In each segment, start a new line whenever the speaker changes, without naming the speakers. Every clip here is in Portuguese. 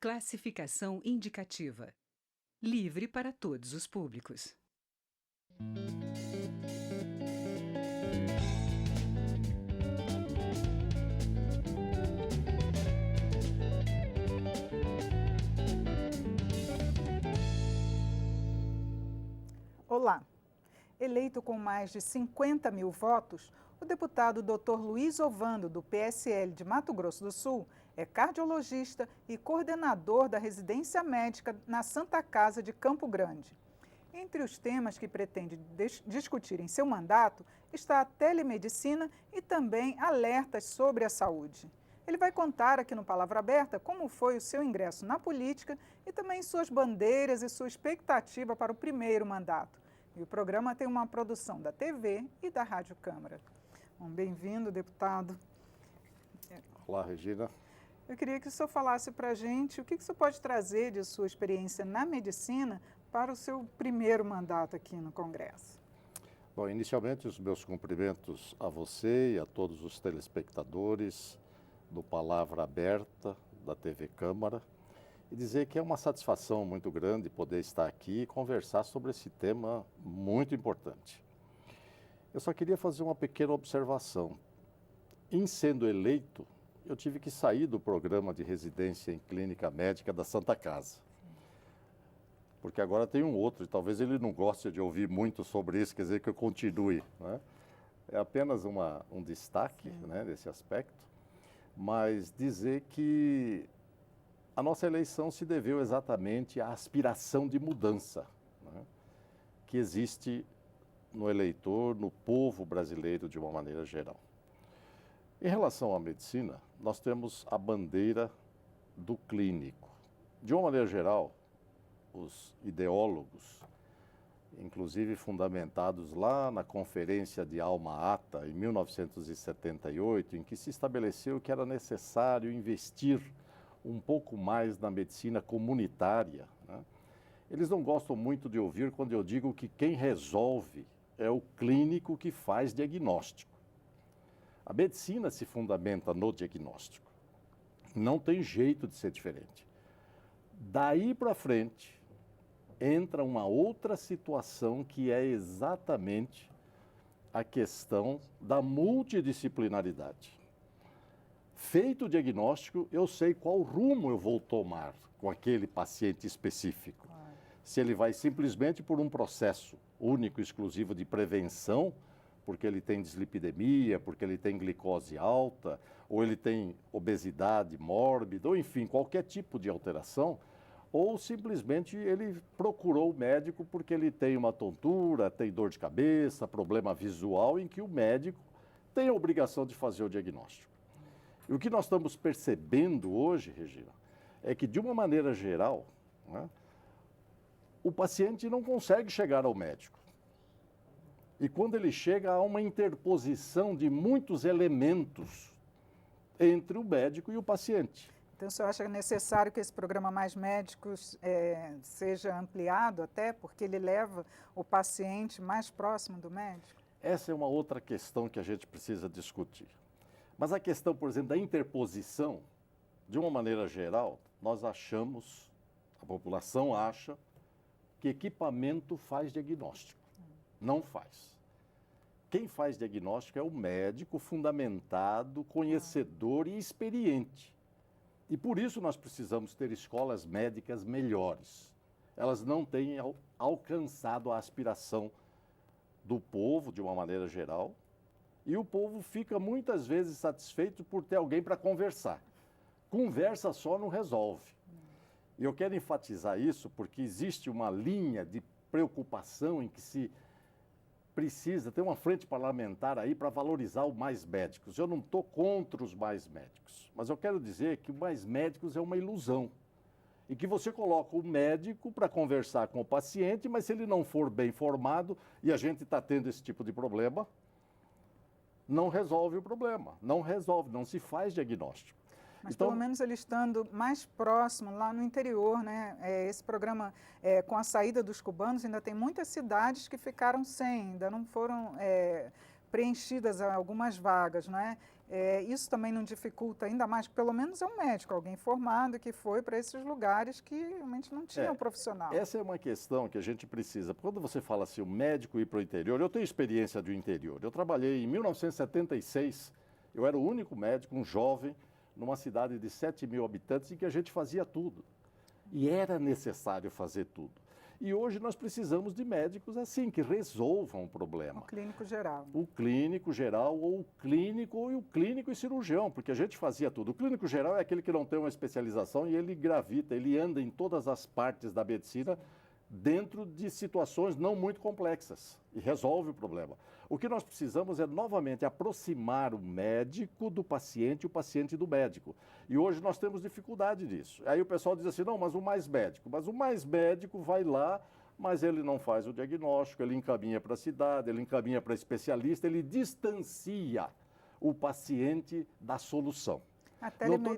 Classificação indicativa. Livre para todos os públicos.
Olá! Eleito com mais de 50 mil votos, o deputado Dr. Luiz Ovando, do PSL de Mato Grosso do Sul, é cardiologista e coordenador da residência médica na Santa Casa de Campo Grande. Entre os temas que pretende discutir em seu mandato está a telemedicina e também alertas sobre a saúde. Ele vai contar aqui no Palavra Aberta como foi o seu ingresso na política e também suas bandeiras e sua expectativa para o primeiro mandato. E o programa tem uma produção da TV e da Rádio Câmara. Bem-vindo, deputado.
Olá, Regina.
Eu queria que o senhor falasse para a gente o que o senhor pode trazer de sua experiência na medicina para o seu primeiro mandato aqui no Congresso.
Bom, inicialmente os meus cumprimentos a você e a todos os telespectadores do Palavra Aberta da TV Câmara e dizer que é uma satisfação muito grande poder estar aqui e conversar sobre esse tema muito importante. Eu só queria fazer uma pequena observação. Em sendo eleito, eu tive que sair do programa de residência em clínica médica da Santa Casa. Porque agora tem um outro, e talvez ele não goste de ouvir muito sobre isso, quer dizer que eu continue, né? É apenas um destaque, né, desse aspecto, mas dizer que a nossa eleição se deveu exatamente à aspiração de mudança, né, que existe no eleitor, no povo brasileiro de uma maneira geral. Em relação à medicina, nós temos a bandeira do clínico. De uma maneira geral, os ideólogos, inclusive fundamentados lá na Conferência de Alma-Ata, em 1978, em que se estabeleceu que era necessário investir um pouco mais na medicina comunitária, né? Eles não gostam muito de ouvir quando eu digo que quem resolve é o clínico que faz diagnóstico. A medicina se fundamenta no diagnóstico. Não tem jeito de ser diferente. Daí para frente, entra uma outra situação que é exatamente a questão da multidisciplinaridade. Feito o diagnóstico, eu sei qual rumo eu vou tomar com aquele paciente específico. Se ele vai simplesmente por um processo único, exclusivo de prevenção, porque ele tem dislipidemia, porque ele tem glicose alta, ou ele tem obesidade mórbida, ou enfim, qualquer tipo de alteração, ou simplesmente ele procurou o médico porque ele tem uma tontura, tem dor de cabeça, problema visual, em que o médico tem a obrigação de fazer o diagnóstico. E o que nós estamos percebendo hoje, Regina, é que de uma maneira geral, né, o paciente não consegue chegar ao médico. E quando ele chega, há uma interposição de muitos elementos entre o médico e o paciente.
Então, o senhor acha necessário que esse programa Mais Médicos seja ampliado até, porque ele leva o paciente mais próximo do médico?
Essa é uma outra questão que a gente precisa discutir. Mas a questão, por exemplo, da interposição, de uma maneira geral, nós achamos, a população acha, que equipamento faz diagnóstico. Não faz. Quem faz diagnóstico é o médico fundamentado, conhecedor e experiente. E por isso nós precisamos ter escolas médicas melhores. Elas não têm alcançado a aspiração do povo, de uma maneira geral, e o povo fica muitas vezes satisfeito por ter alguém para conversar. Conversa só não resolve. E eu quero enfatizar isso porque existe uma linha de preocupação em que se precisa ter uma frente parlamentar aí para valorizar os mais médicos. Eu não estou contra os mais médicos, mas eu quero dizer que o mais médicos é uma ilusão. E que você coloca o médico para conversar com o paciente, mas se ele não for bem formado, e a gente está tendo esse tipo de problema, não resolve o problema, não resolve, não se faz diagnóstico.
Mas
então,
pelo menos ele estando mais próximo, lá no interior, né? Esse programa, com a saída dos cubanos, ainda tem muitas cidades que ficaram sem, ainda não foram preenchidas algumas vagas, não é? Isso também não dificulta ainda mais, pelo menos é um médico, alguém formado que foi para esses lugares que realmente não tinha um profissional.
Essa é uma questão que a gente precisa. Quando você fala assim, o médico ir para o interior, eu tenho experiência do interior. Eu trabalhei em 1976, eu era o único médico, um jovem, numa cidade de 7 mil habitantes em que a gente fazia tudo. E era necessário fazer tudo. E hoje nós precisamos de médicos assim, que resolvam o problema.
O clínico geral.
O clínico geral ou o clínico e cirurgião, porque a gente fazia tudo. O clínico geral é aquele que não tem uma especialização e ele gravita, ele anda em todas as partes da medicina dentro de situações não muito complexas e resolve o problema. O que nós precisamos é, novamente, aproximar o médico do paciente e o paciente do médico. E hoje nós temos dificuldade disso. Aí o pessoal diz assim, não, mas o mais médico vai lá, mas ele não faz o diagnóstico, ele encaminha para a cidade, ele encaminha para especialista, ele distancia o paciente da solução. Não estou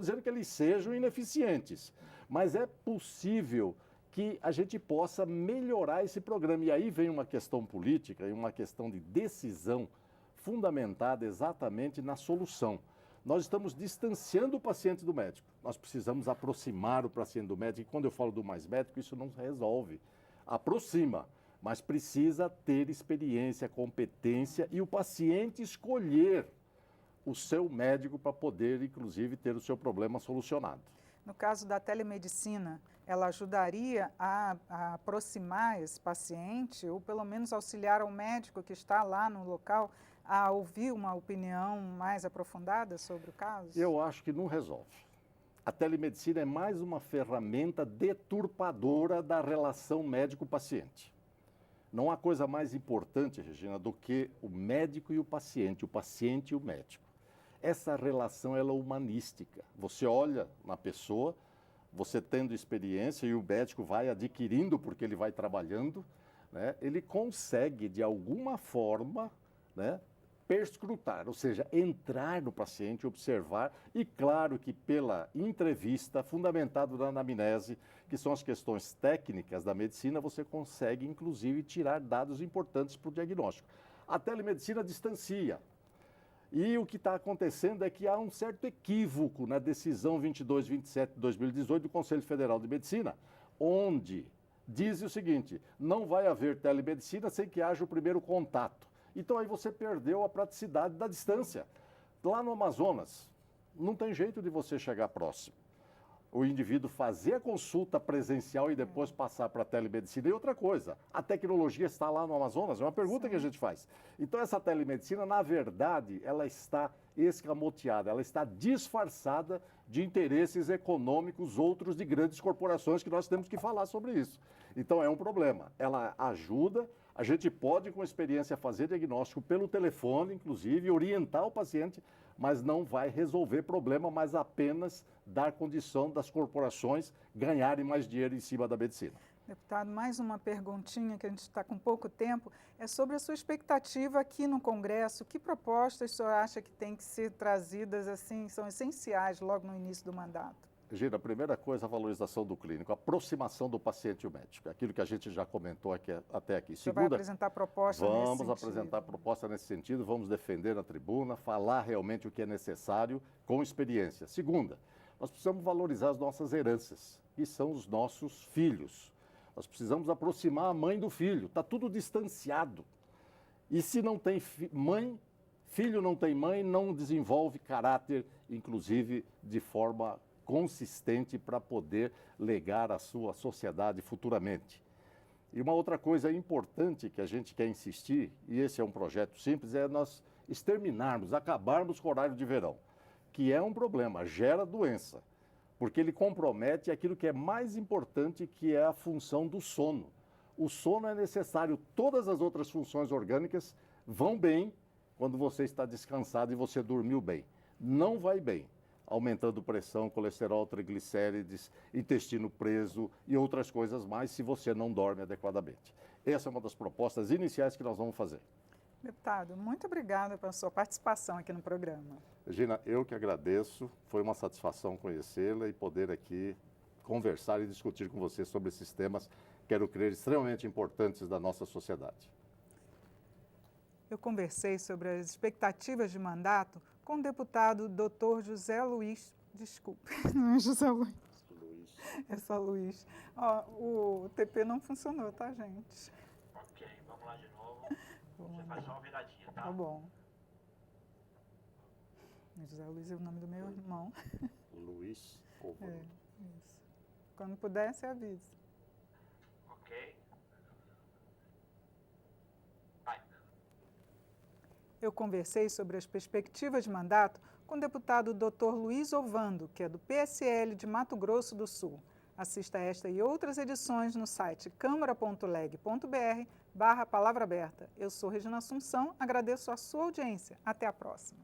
dizendo que eles sejam ineficientes, mas é possível que a gente possa melhorar esse programa. E aí vem uma questão política e uma questão de decisão fundamentada exatamente na solução. Nós estamos distanciando o paciente do médico. Nós precisamos aproximar o paciente do médico. E quando eu falo do mais médico, isso não resolve. Aproxima, mas precisa ter experiência, competência e o paciente escolher o seu médico para poder, inclusive, ter o seu problema solucionado.
No caso da telemedicina, ela ajudaria a aproximar esse paciente ou pelo menos auxiliar o médico que está lá no local a ouvir uma opinião mais aprofundada sobre o caso?
Eu acho que não resolve. A telemedicina é mais uma ferramenta deturpadora da relação médico-paciente. Não há coisa mais importante, Regina, do que o médico e o paciente e o médico. Essa relação ela é humanística. Você olha na pessoa, você tendo experiência e o médico vai adquirindo porque ele vai trabalhando, né? Ele consegue de alguma forma, né, perscrutar, ou seja, entrar no paciente, observar e claro que pela entrevista, fundamentado na anamnese, que são as questões técnicas da medicina, você consegue inclusive tirar dados importantes para o diagnóstico. A telemedicina distancia. E o que está acontecendo é que há um certo equívoco na decisão 2227 de 2018 do Conselho Federal de Medicina, onde diz o seguinte, não vai haver telemedicina sem que haja o primeiro contato. Então aí você perdeu a praticidade da distância. Lá no Amazonas, não tem jeito de você chegar próximo. O indivíduo fazer a consulta presencial e depois passar para a telemedicina. E outra coisa, a tecnologia está lá no Amazonas? É uma pergunta que a gente faz. Então essa telemedicina, na verdade, ela está escamoteada, ela está disfarçada de interesses econômicos outros de grandes corporações que nós temos que falar sobre isso. Então é um problema. Ela ajuda, a gente pode com experiência fazer diagnóstico pelo telefone, inclusive, orientar o paciente, mas não vai resolver problema, mas apenas dar condição das corporações ganharem mais dinheiro em cima da medicina.
Deputado, mais uma perguntinha que a gente está com pouco tempo, é sobre a sua expectativa aqui no Congresso. Que propostas o senhor acha que tem que ser trazidas, assim, são essenciais logo no início do mandato?
Gina, a primeira coisa, a valorização do clínico, a aproximação do paciente e o médico, aquilo que a gente já comentou aqui, até aqui.
Você vai apresentar proposta nesse sentido? Vamos
apresentar proposta nesse sentido, vamos defender na tribuna, falar realmente o que é necessário com experiência. Segunda, nós precisamos valorizar as nossas heranças, que são os nossos filhos. Nós precisamos aproximar a mãe do filho, está tudo distanciado. E se não tem mãe, filho não tem mãe, não desenvolve caráter, inclusive de forma consistente para poder legar à sua sociedade futuramente. E uma outra coisa importante que a gente quer insistir, e esse é um projeto simples, é nós exterminarmos, acabarmos com o horário de verão, que é um problema, gera doença, porque ele compromete aquilo que é mais importante, que é a função do sono. O sono é necessário, todas as outras funções orgânicas vão bem quando você está descansado e você dormiu bem. Não vai bem aumentando pressão, colesterol, triglicérides, intestino preso e outras coisas mais, se você não dorme adequadamente. Essa é uma das propostas iniciais que nós vamos fazer.
Deputado, muito obrigada pela sua participação aqui no programa.
Regina, eu que agradeço, foi uma satisfação conhecê-la e poder aqui conversar e discutir com você sobre esses temas, quero crer, extremamente importantes da nossa sociedade.
Eu conversei sobre as expectativas de mandato com o deputado Dr. José Luiz, desculpe, não é José Luiz, é só Luiz. Ó, o TP não funcionou, tá, gente?
Ok, vamos lá de novo.
Vamos
Você
lá.
faz só uma viradinha, tá?
Tá bom. José Luiz é o nome do meu irmão.
Luiz Ovando.
É, isso. Quando puder, você avisa.
Ok. Vai.
Eu conversei sobre as perspectivas de mandato com o deputado Dr. Luiz Ovando, que é do PSL de Mato Grosso do Sul. Assista esta e outras edições no site câmara.leg.br/Palavra Aberta. Eu sou Regina Assunção, agradeço a sua audiência. Até a próxima.